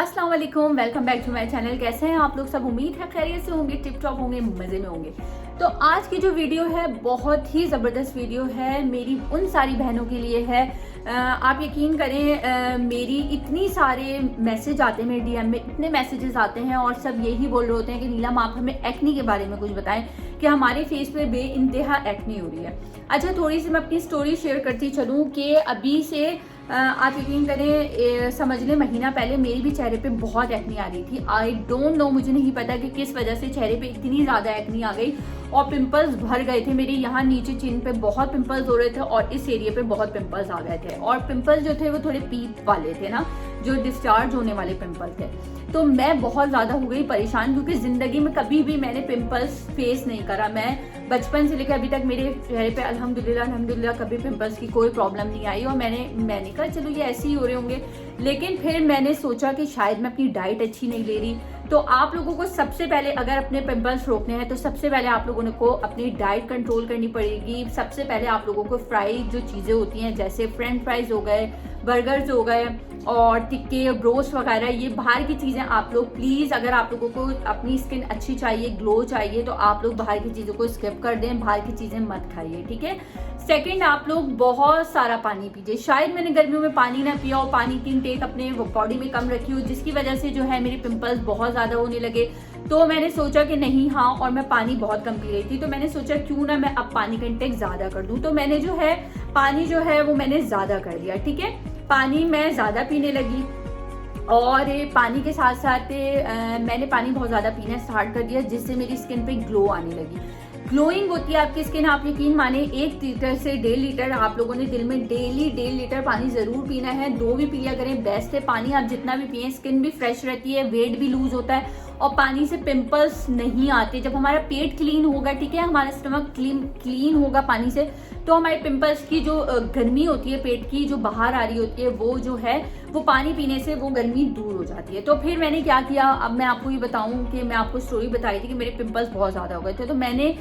अस्सलाम वालेकुम, welcome back to my channel. कैसे हैं आप लोग सब? उम्मीद है खैरियत से होंगे, टिप टॉप होंगे, मज़े में होंगे। तो आज की जो वीडियो है बहुत ही ज़बरदस्त वीडियो है, मेरी उन सारी बहनों के लिए है। आप यकीन करें, मेरी इतनी सारे मैसेज आते हैं, मेरे डीएम में इतने मैसेजेस आते हैं और सब यही बोल रहे होते हैं कि नीलम आप हमें एक्नी के बारे में कुछ बताएं कि हमारे फेस पे बेइंतहा एक्नी हो रही है। अच्छा, थोड़ी सी मैं अपनी स्टोरी शेयर करती चलूँ कि अभी से आप यकीन करें, समझ लें महीना पहले मेरी भी चेहरे पे बहुत एक्नी आ रही थी। आई डोंट नो, मुझे नहीं पता कि किस वजह से चेहरे पे इतनी ज़्यादा एक्नी आ गई और पिंपल्स भर गए थे मेरे। यहाँ नीचे चिन पे बहुत पिंपल्स हो रहे थे और इस एरिया पे बहुत पिंपल्स आ गए थे। और पिंपल्स जो थे वो थोड़े पीप वाले थे ना, जो डिस्चार्ज होने वाले पिंपल थे। तो मैं बहुत ज़्यादा हो गई परेशान, क्योंकि ज़िंदगी में कभी भी मैंने पिंपल्स फेस नहीं करा। मैं बचपन से लेकर अभी तक मेरे चेहरे पे अल्हम्दुलिल्लाह कभी पिंपल्स की कोई प्रॉब्लम नहीं आई। और मैंने कहा चलो ये ऐसे ही हो रहे होंगे, लेकिन फिर मैंने सोचा कि शायद मैं अपनी डाइट अच्छी नहीं ले रही। तो आप लोगों को सबसे पहले अगर अपने पिंपल्स रोकने हैं तो सबसे पहले आप लोगों को अपनी डाइट कंट्रोल करनी पड़ेगी। सबसे पहले आप लोगों को फ्राई जो चीज़ें होती हैं, जैसे फ्रेंच फ्राइज हो गए, बर्गर्स हो गए और टिक्के, ब्रोस्ट वगैरह, ये बाहर की चीज़ें आप लोग प्लीज़, अगर आप लोगों को अपनी स्किन अच्छी चाहिए, ग्लो चाहिए, तो आप लोग बाहर की चीज़ों को स्किप कर दें, बाहर की चीज़ें मत खाइए, ठीक है। सेकंड, आप लोग बहुत सारा पानी पीजिए। शायद मैंने गर्मियों में पानी ना पिया और पानी की इनटेक अपने बॉडी में कम रखी हो, जिसकी वजह से जो है मेरे पिंपल्स बहुत ज़्यादा होने लगे। तो मैंने सोचा कि नहीं, हाँ, और मैं पानी बहुत कम पी रही थी, तो मैंने सोचा क्यों ना मैं अब पानी का इनटेक ज़्यादा कर दूँ। तो मैंने जो है पानी जो है वो मैंने ज़्यादा कर दिया, ठीक है। पानी मैं ज़्यादा पीने लगी और पानी के साथ साथ मैंने पानी बहुत ज़्यादा पीना स्टार्ट कर दिया, जिससे मेरी स्किन पे ग्लो आने लगी। ग्लोइंग होती है आपकी स्किन, आप यकीन माने 1 लीटर से 1.5 लीटर आप लोगों ने दिन में डेली 1.5 लीटर पानी ज़रूर पीना है। 2 भी पी लिया करें, बेस्ट है। पानी आप जितना भी पिए, स्किन भी फ्रेश रहती है, वेट भी लूज होता है और पानी से पिंपल्स नहीं आते। जब हमारा पेट क्लीन होगा, ठीक है, हमारा स्टमक क्लीन होगा पानी से, तो हमारे पिंपल्स की जो गर्मी होती है पेट की, जो बाहर आ रही होती है, वो जो है वो पानी पीने से वो गर्मी दूर हो जाती है। तो फिर मैंने क्या किया, अब मैं आपको ये बताऊं कि मैं आपको स्टोरी बताई थी कि मेरे पिंपल्स बहुत ज़्यादा हो गए थे। तो मैंने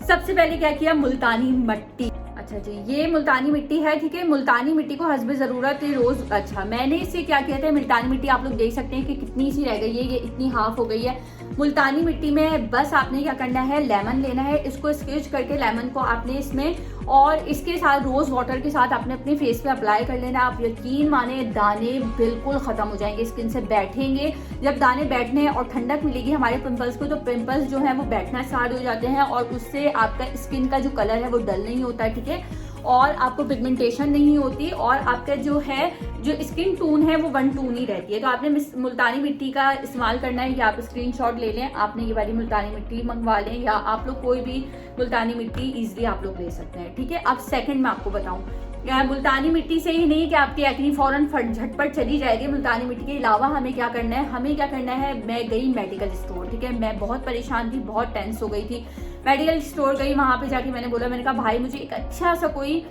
सबसे पहले क्या किया, मुल्तानी मिट्टी। अच्छा जी, ये मुल्तानी मिट्टी है, ठीक है। मुल्तानी मिट्टी को हस्बे ज़रूरत है रोज़। अच्छा, मैंने इससे क्या किया था, मुल्तानी मिट्टी आप लोग देख सकते हैं कि कितनी सी रह गई है, ये इतनी हाफ हो गई है। मुल्तानी मिट्टी में बस आपने क्या करना है, लेमन लेना है, इसको स्क्वीज करके लेमन को आपने इसमें और इसके साथ रोज़ वाटर के साथ आपने अपने फेस पे अप्लाई कर लेना। आप यकीन माने दाने बिल्कुल ख़त्म हो जाएंगे, स्किन से बैठेंगे। जब दाने बैठने और ठंडक मिलेगी हमारे पिंपल्स को, तो पिंपल्स जो है वो बैठना स्टार्ट हो जाते हैं और उससे आपका स्किन का जो कलर है वो डल नहीं होता है, ठीक है, और आपको पिगमेंटेशन नहीं होती और आपका जो है जो स्किन टोन है वो 1 टोन ही रहती है। तो आपने मुल्तानी मिट्टी का इस्तेमाल करना है, या आप स्क्रीनशॉट ले लें, आपने ये वाली मुल्तानी मिट्टी मंगवा लें, या आप लोग कोई भी मुल्तानी मिट्टी इजीली आप लोग ले सकते हैं, ठीक है। अब सेकंड मैं आपको बताऊं, मुल्तानी मिट्टी से ही नहीं कि आपकी एक्नी फौरन झटपट चली जाएगी। मुल्तानी मिट्टी के अलावा हमें क्या करना है, मैं गई मेडिकल स्टोर, ठीक है। मैं बहुत परेशान थी, बहुत टेंस हो गई थी। मेडिकल स्टोर गई, वहाँ पे जाके मैंने कहा भाई मुझे एक अच्छा सा कोई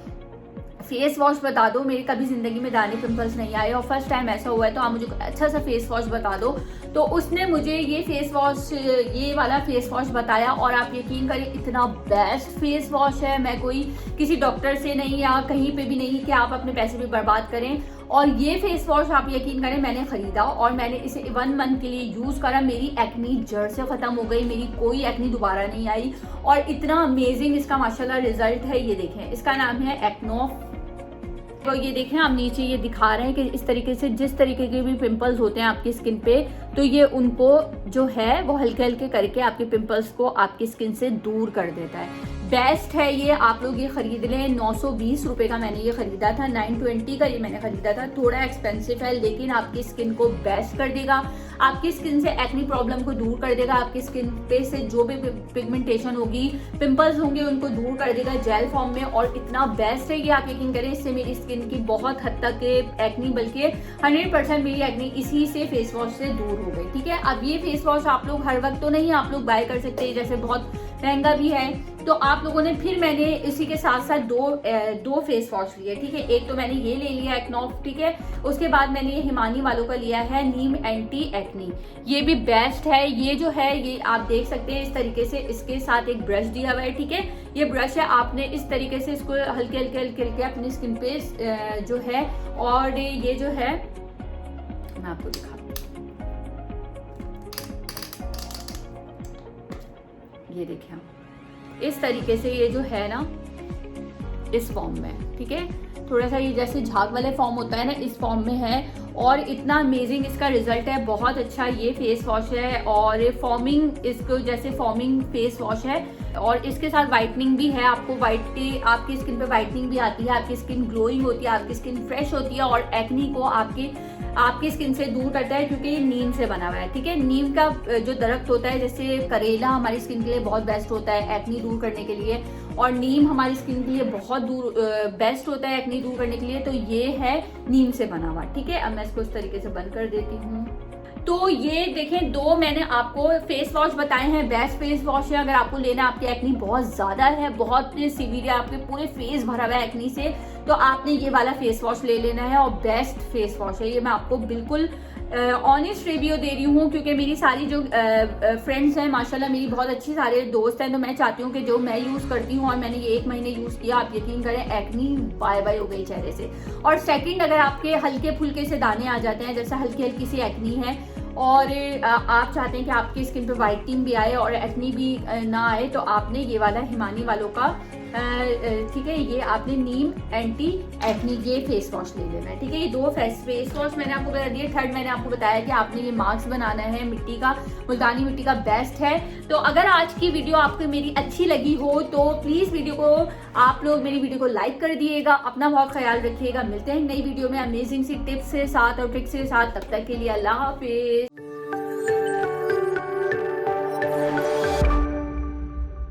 फेस वॉश बता दो, मेरी कभी जिंदगी में दाने पिंपल्स नहीं आए और फर्स्ट टाइम ऐसा हुआ है, तो आप मुझे अच्छा सा फेस वॉश बता दो। तो उसने मुझे ये वाला फेस वॉश बताया और आप यकीन करें इतना बेस्ट फेस वॉश है। मैं कोई किसी डॉक्टर से नहीं या कहीं पे भी नहीं कि आप अपने पैसे भी बर्बाद करें। और ये फेस वॉश आप यकीन करें मैंने खरीदा और मैंने इसे 1 मंथ के लिए यूज़ करा। मेरी एक्नी जड़ से ख़त्म हो गई, मेरी कोई एक्नी दोबारा नहीं आई और इतना अमेजिंग इसका माशाल्लाह रिजल्ट है। ये देखें, इसका नाम है एक्नोफ। तो ये देखें, आप नीचे ये दिखा रहे हैं कि इस तरीके से जिस तरीके के भी पिंपल्स होते हैं आपकी स्किन पे, तो ये उनको जो है वो हल्के हल्के करके आपके पिंपल्स को आपकी स्किन से दूर कर देता है। बेस्ट है ये, आप लोग ये खरीद लें। 920 रुपये का मैंने ये खरीदा था, 920 का ये मैंने खरीदा था। थोड़ा एक्सपेंसिव है लेकिन आपकी स्किन को बेस्ट कर देगा, आपकी स्किन से एक्नी प्रॉब्लम को दूर कर देगा, आपकी स्किन पे से जो भी पिगमेंटेशन होगी, पिंपल्स होंगे, उनको दूर कर देगा जेल फॉर्म में। और इतना बेस्ट है ये, आप यकीन करें इससे मेरी स्किन की बहुत हद तक एक्नी, बल्कि 100% मेरी एक्नी इसी से फेस वॉश से दूर हो गई, ठीक है। अब ये फेस वॉश आप लोग हर वक्त तो नहीं आप लोग बाय कर सकते, जैसे बहुत महंगा भी है। तो आप लोगों ने फिर मैंने इसी के साथ साथ दो फेस वॉश लिए, ठीक है। एक तो मैंने ये ले लिया एक्नोफ, ठीक है। उसके बाद मैंने ये हिमानी वालों का लिया है नीम एंटी एक्नी, ये भी बेस्ट है। ये जो है ये आप देख सकते हैं इस तरीके से, इसके साथ एक ब्रश दिया हुआ है, ठीक है। ये ब्रश है, आपने इस तरीके से इसको हल्के हल्के अपनी स्किन पे जो है, और ये जो है मैं आपको दिखाती हूँ, ये देखें आप, इस तरीके से ये जो है ना इस फॉर्म में, ठीक है, थोड़ा सा ये जैसे झाग वाले फॉर्म होता है ना, इस फॉर्म में है और इतना अमेजिंग इसका रिजल्ट है, बहुत अच्छा ये फेस वॉश है। और फॉर्मिंग, इसको जैसे फॉर्मिंग फेस वॉश है और इसके साथ वाइटनिंग भी है, आपको आपकी स्किन पे वाइटनिंग भी आती है, आपकी स्किन ग्लोइंग होती है, आपकी स्किन फ्रेश होती है और एक्नी को आपकी स्किन से दूर करता है, क्योंकि ये नीम से बना हुआ है, ठीक है। नीम का जो दरख्त होता है, जैसे करेला हमारी स्किन के लिए बहुत बेस्ट होता है एक्नी दूर करने के लिए, और नीम हमारी स्किन के लिए बहुत बेस्ट होता है एक्नी दूर करने के लिए, तो ये है नीम से बना हुआ, ठीक है। अब मैं इसको इस तरीके से बंद कर देती हूँ। तो ये देखें, 2 मैंने आपको फेस वॉश बताए हैं, बेस्ट फेस वॉश है। अगर आपको लेना, आपकी एक्नी बहुत ज्यादा है, बहुत सीवियर है, आपके पूरे फेस भरा हुआ है एक्नी से, तो आपने ये वाला फेस वॉश ले लेना है और बेस्ट फेस वॉश है ये। मैं आपको बिल्कुल ऑनेस्ट रिव्यू दे रही हूँ, क्योंकि मेरी सारी जो फ्रेंड्स हैं माशाल्लाह, मेरी बहुत अच्छी सारे दोस्त हैं, तो मैं चाहती हूँ कि जो मैं यूज़ करती हूँ और मैंने ये 1 महीने यूज़ किया, आप यकीन करें एक्नी बाय बाय हो गई चेहरे से। और सेकंड, अगर आपके हल्के फुल्के से दाने आ जाते हैं, जैसे हल्की हल्की सी एक्नी है और आप चाहते हैं कि आपकी स्किन पे वाइटनिंग भी आए और एक्नी भी ना आए, तो आपने ये वाला हिमानी वालों का, ठीक है, ये आपने नीम एंटी एक्नी ये फेस वॉश ले लेना है, ठीक है। ये 2 फेस वॉश मैंने आपको बता दिए। थर्ड मैंने आपको बताया कि आपने ये मास्क बनाना है मिट्टी का, मुल्तानी मिट्टी का बेस्ट है। तो अगर आज की वीडियो आपको मेरी अच्छी लगी हो तो प्लीज वीडियो को आप लोग मेरी वीडियो को लाइक कर दिएगा। अपना बहुत ख्याल रखिएगा। मिलते हैं नई वीडियो में अमेजिंग सी टिप्स के साथ और ट्रिक्स के साथ। तब तक के लिए अल्लाह हाफिज।